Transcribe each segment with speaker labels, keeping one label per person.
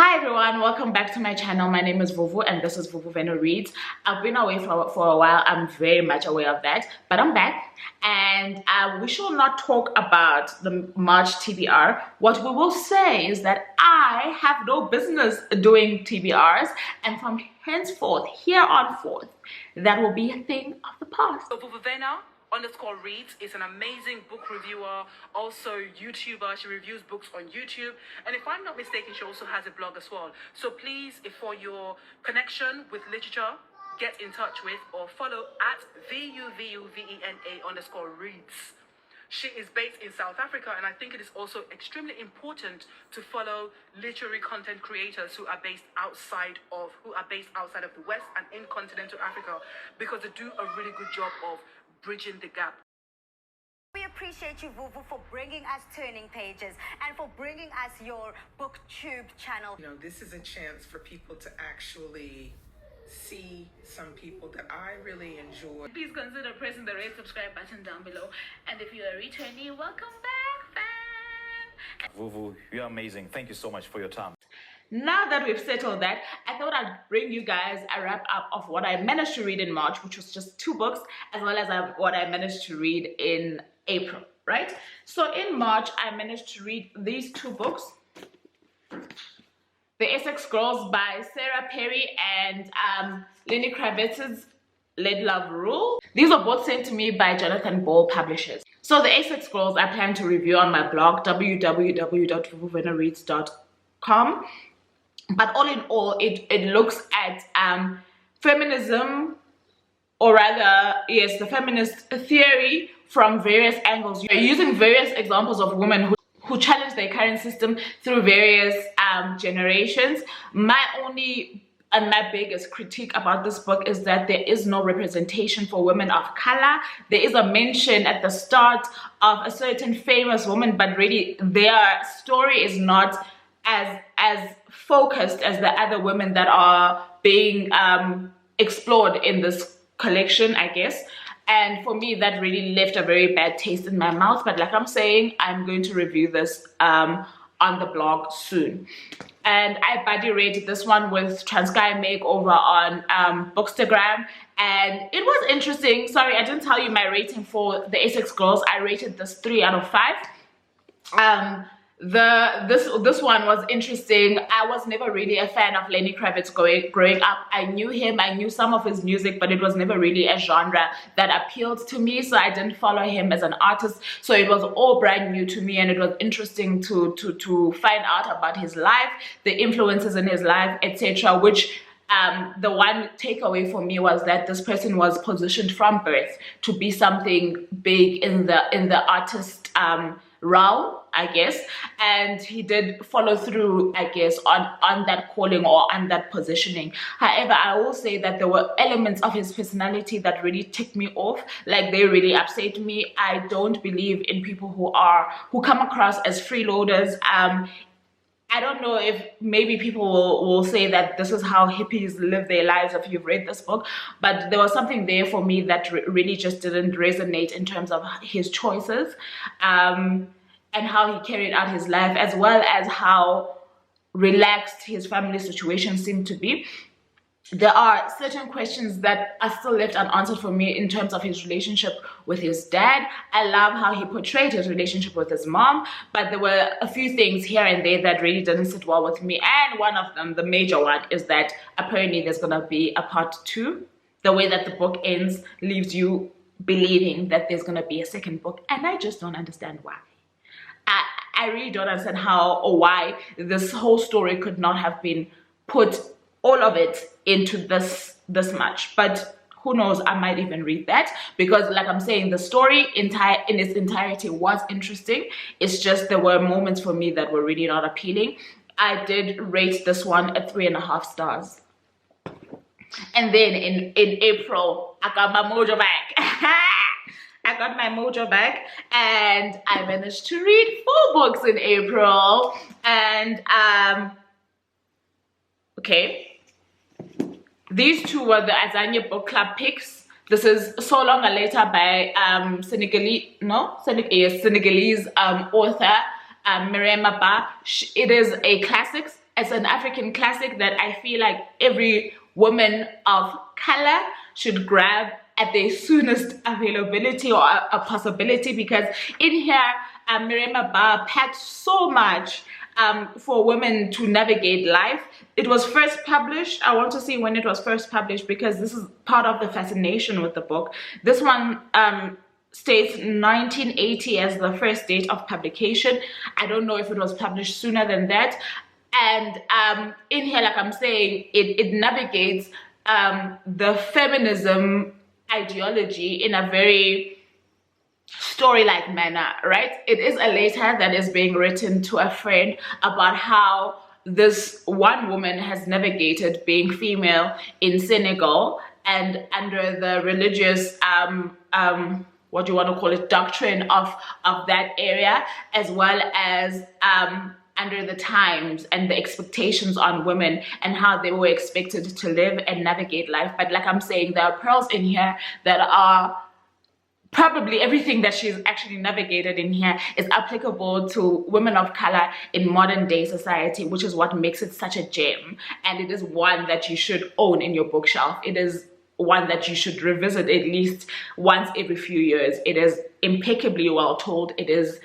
Speaker 1: Hi everyone, welcome back to my channel. My name is Vuvu and this is Vuvu Vena Reads. I've been away for a while. I'm very much aware of that, but I'm back and we shall not talk about the March TBR. What we will say is that I have no business doing TBRs, and from henceforth, here on forth, that will be a thing of the past.
Speaker 2: So Vuvu Vena _reads is an amazing book reviewer, also YouTuber. She reviews books on YouTube, and if I'm not mistaken, she also has a blog as well. So please, if for your connection with literature, get in touch with or follow at VUVUVENA_reads. She is based in South Africa, and I think it is also extremely important to follow literary content creators who are based outside of the West and in continental Africa, because they do a really good job of bridging the gap.
Speaker 3: We appreciate you, Vuvu, for bringing us Turning Pages and for bringing us your BookTube channel.
Speaker 4: You know, this is a chance for people to actually see some people that I really enjoy.
Speaker 1: Please consider pressing the red subscribe button down below, and if you're a returnee, welcome back, fam.
Speaker 5: Vuvu, you're amazing. Thank you so much for your time.
Speaker 1: Now that we've settled that, I thought I'd bring you guys a wrap up of what I managed to read in March, which was just 2 books, as well as what I managed to read in April, right? So in March, I managed to read these 2 books. The Essex Girls by Sarah Perry and Lenny Kravitz's Let Love Rule. These are both sent to me by Jonathan Ball Publishers. So the Essex Girls I plan to review on my blog, www.vuvuvenareads.com. But all in all, it looks at feminism, or rather, yes, the feminist theory from various angles. You're using various examples of women who challenge their current system through various generations. My only and my biggest critique about this book is that there is no representation for women of color. There is a mention at the start of a certain famous woman, but really their story is not as focused as the other women that are being explored in this collection, I guess. And for me, that really left a very bad taste in my mouth. But like I'm saying, I'm going to review this on the blog soon. And I buddy rated this one with Transkai Makeover on Bookstagram, and it was interesting. Sorry, I didn't tell you my rating for the Essex Girls. I rated this 3 out of 5. This one was interesting. I was never really a fan of Lenny Kravitz growing up. I knew him, I knew some of his music, but it was never really a genre that appealed to me, so I didn't follow him as an artist. So it was all brand new to me, and it was interesting to find out about his life, the influences in his life, etc. Which the one takeaway for me was that this person was positioned from birth to be something big in the artist realm, I guess, and he did follow through, I guess, on that calling or on that positioning. However, I will say that there were elements of his personality that really ticked me off, like they really upset me. I don't believe in people who come across as freeloaders. I don't know if maybe people will say that this is how hippies live their lives if you've read this book, but there was something there for me that really just didn't resonate in terms of his choices and how he carried out his life, as well as how relaxed his family situation seemed to be. There are certain questions that are still left unanswered for me in terms of his relationship with his dad. I love how he portrayed his relationship with his mom, but there were a few things here and there that really didn't sit well with me. And one of them, the major one, is that apparently there's gonna be a part 2. The way that the book ends leaves you believing that there's gonna be a second book, and I just don't understand why. I really don't understand how or why this whole story could not have been put, all of it, into this much. But who knows, I might even read that, because like I'm saying, the story in its entirety was interesting. It's just there were moments for me that were really not appealing. I did rate this one at 3.5 stars. And then in April, I got my mojo back. I got my mojo back, and I managed to read 4 books in April. And okay, these 2 were the Azania Book Club picks. This is So Long a Later by Senegalese author Miriam Abba. It is a classics, it's an African classic that I feel like every woman of color should grab at their soonest availability or a possibility, because in here Miriam Abba packed so much for women to navigate life. It was first published, I want to see when it was first published, because this is part of the fascination with the book. This one states 1980 as the first date of publication. I don't know if it was published sooner than that. And in here, like I'm saying, it navigates the feminism ideology in a very story-like manner, right? It is a letter that is being written to a friend about how this one woman has navigated being female in Senegal and under the religious what do you want to call it, doctrine of that area, as well as under the times and the expectations on women and how they were expected to live and navigate life. But like I'm saying, there are pearls in here that are probably everything that she's actually navigated in here is applicable to women of color in modern day society, which is what makes it such a gem. And it is one that you should own in your bookshelf. It is one that you should revisit at least once every few years. It is impeccably well told. It is,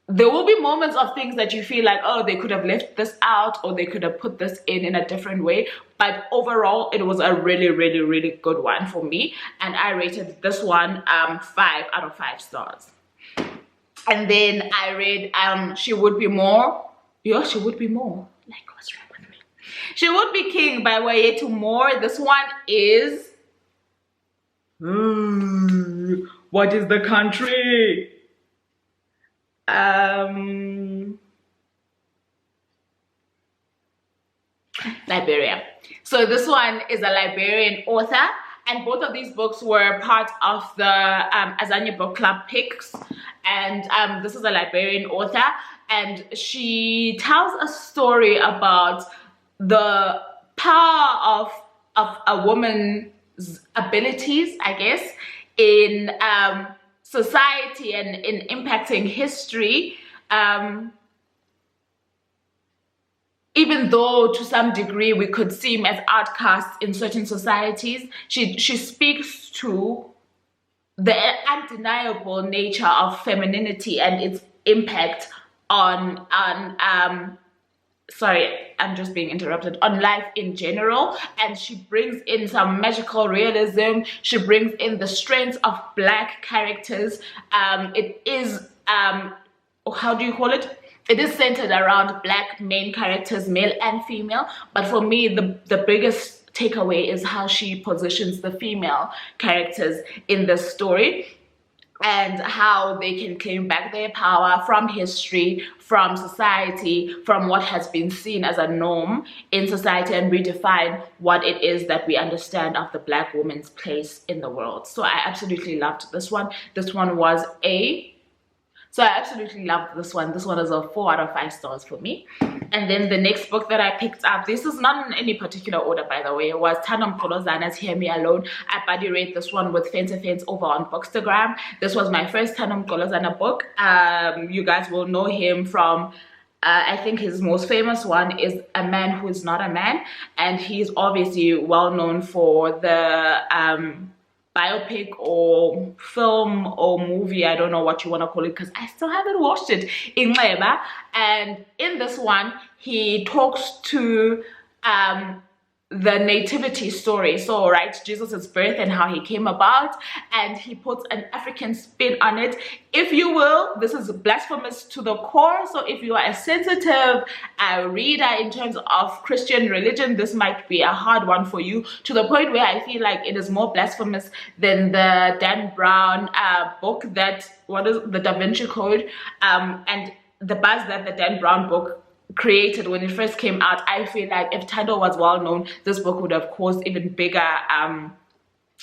Speaker 1: there will be moments of things that you feel like, oh, they could have left this out or they could have put this in a different way. But overall, it was a really, really, really good one for me. And I rated this one 5 out of 5 stars. And then I read She Would Be More. Yeah, She Would Be More. Like, what's wrong with me? She Would Be King by Wayetu Moore. This one is... what is the country? Liberia. So this one is a Liberian author, and both of these books were part of the Azania Book Club picks. And this is a Liberian author, and she tells a story about the power of a woman's abilities, I guess, in society and in impacting history, even though to some degree we could seem as outcasts in certain societies. She speaks to the undeniable nature of femininity and its impact on sorry, I'm just being interrupted, on life in general. And she brings in some magical realism. She brings in the strengths of Black characters. It is how do you call it? It is centered around Black main characters, male and female. But for me, the biggest takeaway is how she positions the female characters in the story, and how they can claim back their power from history, from society, from what has been seen as a norm in society, and redefine what it is that we understand of the Black woman's place in the world. So I absolutely loved this one. This one was I absolutely loved this one. This one is a 4 out of 5 stars for me. And then the next book that I picked up, this is not in any particular order, by the way, it was Tana Mkolozana's Hear Me Alone. I buddy rate this one with Fence to Fence over on Bookstagram. This was my first Tana Mkolozana book. You guys will know him from I think his most famous one is A Man Who Is Not a Man, and he's obviously well known for the biopic or film or movie, I don't know what you want to call it because I still haven't watched it, in Leba. And in this one he talks to the nativity story, so right, Jesus's birth and how he came about, and he puts an African spin on it, if you will. This is blasphemous to the core, so if you are a sensitive reader in terms of Christian religion, this might be a hard one for you, to the point where I feel like it is more blasphemous than the Dan Brown book, that what is the Da Vinci Code, and the buzz that the Dan Brown book created when it first came out. I feel like if Tando was well known, this book would have caused even bigger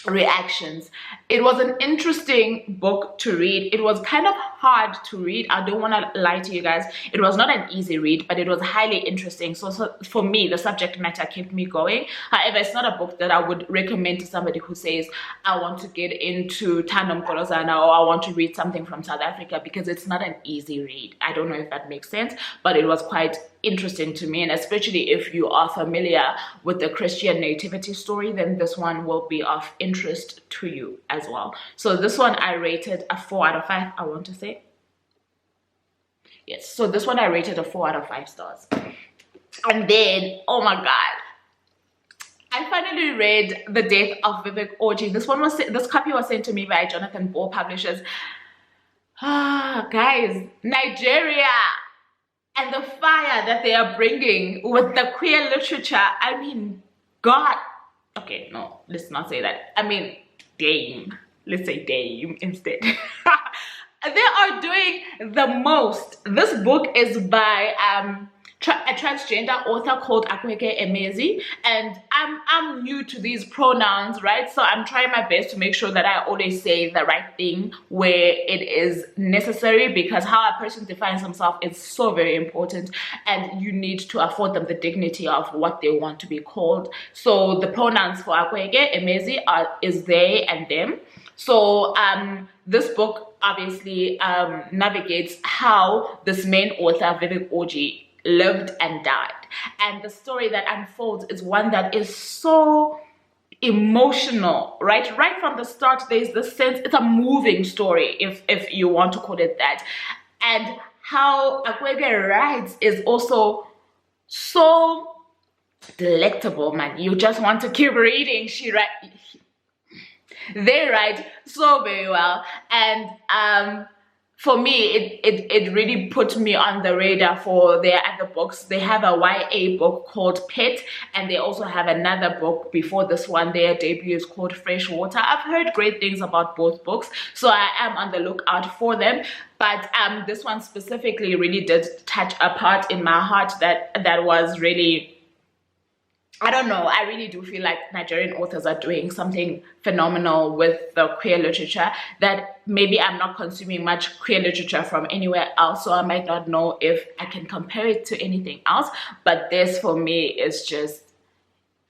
Speaker 1: reactions. It was an interesting book to read. It was kind of hard to read, I don't want to lie to you guys. It was not an easy read, but it was highly interesting. So for me, the subject matter kept me going. However, it's not a book that I would recommend to somebody who says, I want to get into Tandem Kolozana or I want to read something from South Africa, because it's not an easy read. I don't know if that makes sense, but it was quite interesting to me, and especially if you are familiar with the Christian nativity story, then this one will be of interest to you as well. So this one I rated a 4 out of 5, I want to say. Yes, so this one I rated a 4 out of 5 stars. And then, oh my god, I finally read The Death of Vivian Gy. This copy was sent to me by Jonathan Ball Publishers. Guys, Nigeria and the fire that they are bringing with the queer literature. I mean, God. Okay, no, let's not say that. I mean, Dame. Let's say Dame instead. They are doing the most. This book is by a transgender author called Akweke Emezi, and I'm new to these pronouns, right? So I'm trying my best to make sure that I always say the right thing where it is necessary, because how a person defines himself is so very important, and you need to afford them the dignity of what they want to be called. So the pronouns for Akweke Emezi is they and them. So this book obviously navigates how this main author, Vivian Gy, lived and died, and the story that unfolds is one that is so emotional, right from the start. There's this sense, it's a moving story, if you want to call it that, and how Akweke writes is also so delectable, man. You just want to keep reading. They write so very well, and for me, it really put me on the radar for their other books. They have a YA book called Pet, and they also have another book before this one. Their debut is called Fresh Water. I've heard great things about both books, so I am on the lookout for them. But this one specifically really did touch a part in my heart that was really, I don't know, I really do feel like Nigerian authors are doing something phenomenal with the queer literature that maybe I'm not consuming much queer literature from anywhere else, so I might not know if I can compare it to anything else. But this for me is just,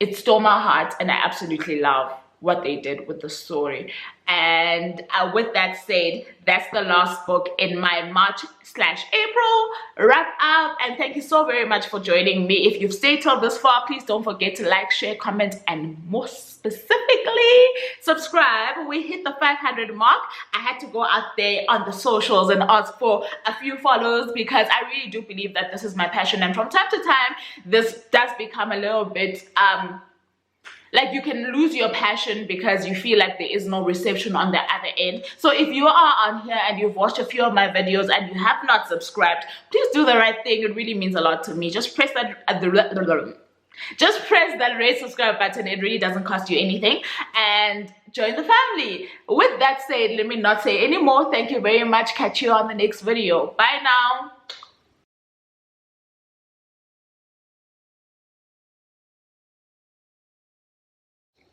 Speaker 1: it stole my heart, and I absolutely love what they did with the story. And with that said, that's the last book in my March/April wrap up, and thank you so very much for joining me. If you've stayed till this far, please don't forget to like, share, comment, and most specifically subscribe. We hit the 500 mark. I had to go out there on the socials and ask for a few follows, because I really do believe that this is my passion, and from time to time this does become a little bit like you can lose your passion because you feel like there is no reception on the other end. So if you are on here and you've watched a few of my videos and you have not subscribed, please do the right thing. It really means a lot to me. Just press that red subscribe button. It really doesn't cost you anything, and join the family. With that said, let me not say any more. Thank you very much. Catch you on the next video. Bye now.